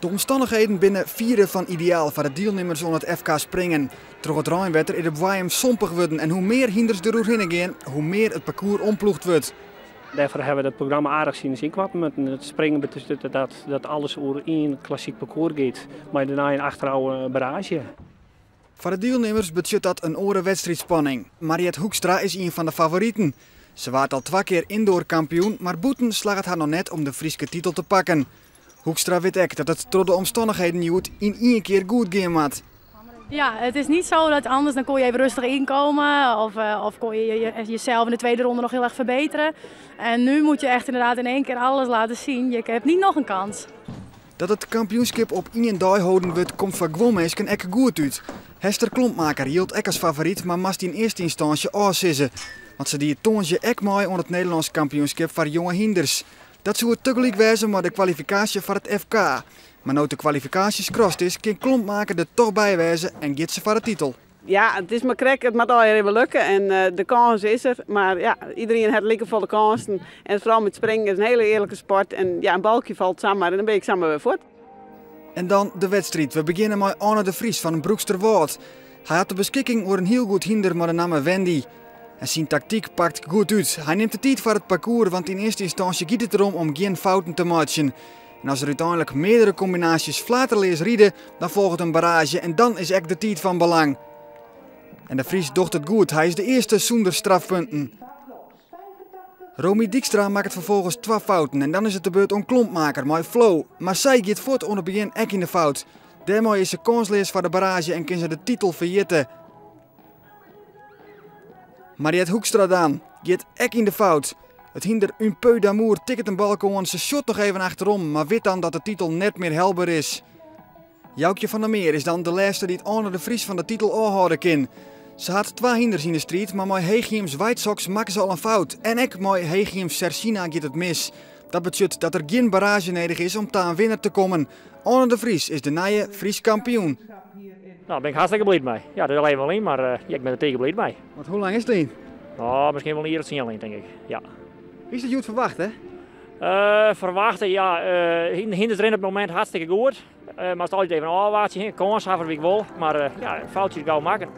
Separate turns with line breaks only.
De omstandigheden binnen vieren van ideaal voor de deelnemers onder het FK springen. Door het Rijnwetter is de Wajum sompig worden en hoe meer hinders er doorheen gaan, hoe meer het parcours omploegd wordt.
Daarvoor hebben we het programma aardig zien inkwappen. Het springen betekent dat alles over één klassiek parcours gaat, maar daarna een achterhouden barrage.
Voor de deelnemers betekent dat een oren wedstrijdspanning. Mariette Hoekstra is een van de favorieten. Ze waart al 2 keer indoor kampioen, maar boeten slag het haar nog net om de Frieske titel te pakken. Hoekstra weet ook dat het door de omstandigheden niet in 1 keer goed gaan moet.
Ja, het is niet zo dat anders dan kon je even rustig inkomen of kon je jezelf in de tweede ronde nog heel erg verbeteren. En nu moet je echt inderdaad in 1 keer alles laten zien. Je hebt niet nog een kans.
Dat het kampioenschap op 1 dag houden wordt, komt van gewoon mensen echt goed uit. Hester Klompmaker hield ek als favoriet, maar moest in eerste instantie afsissen. Want ze die toonsje ek mooi onder het Nederlands kampioenschap voor jonge hinders. Dat zou het tegelijk wezen maar de kwalificatie voor het FK. Maar nu de kwalificaties krost is, kan Klompmaker er toch bij wezen en gaat ze voor de titel.
Ja, het is maar krek, het moet al even lukken en de kans is er. Maar ja, iedereen heeft lekker volle kansen. En vooral met springen is een hele eerlijke sport. En ja, een balkje valt samen en dan ben ik samen weer voort.
En dan de wedstrijd. We beginnen met Arne de Vries van Broeksterwoud. Hij had de beschikking over een heel goed hinder met de naam Wendy. En zijn tactiek pakt goed uit. Hij neemt de tijd voor het parcours, want in eerste instantie gaat het erom om geen fouten te maken. En als er uiteindelijk meerdere combinaties flaterleers rieden, dan volgt een barrage en dan is echt de tijd van belang. En de Vries docht het goed. Hij is de eerste zonder strafpunten. Romy Dijkstra maakt het vervolgens 2 fouten en dan is het de beurt om Klompmaker, maar flow. Maar zij gaat voort onder het begin ek in de fout. Daarmee is ze kansloos voor de barrage en kan ze de titel verjitten. Mariette Hoekstra dan gaat ek in de fout. Het hinder un peu d'amour tikt een balkon, ze shot nog even achterom, maar weet dan dat de titel net meer helder is. Joukje van der Meer is dan de laatste die het Arne de Vries van de titel aanhouden kan. Ze had 2 hinders in de strijd, maar met Hegiums White Sox maken ze al een fout. En ook met Hegiums Cersina gaat het mis. Dat betekent dat er geen barrage nodig is om aan winnaar te komen. Arne de Vries is de nieuwe Fries kampioen.
Nou, daar ben ik hartstikke blij mee. Ja, dat is alleen maar één, maar ik ben er tegen blij mee.
Want hoe lang is het in?
Nou, misschien wel hier het signaal in, denk ik. Ja.
Is dat goed verwacht, hè?
Verwachten, ja. Hinders erin op het moment hartstikke goed. Maar het is altijd even een afwaartje. Kans hebben we wel. Maar ja, foutjes gauw maken.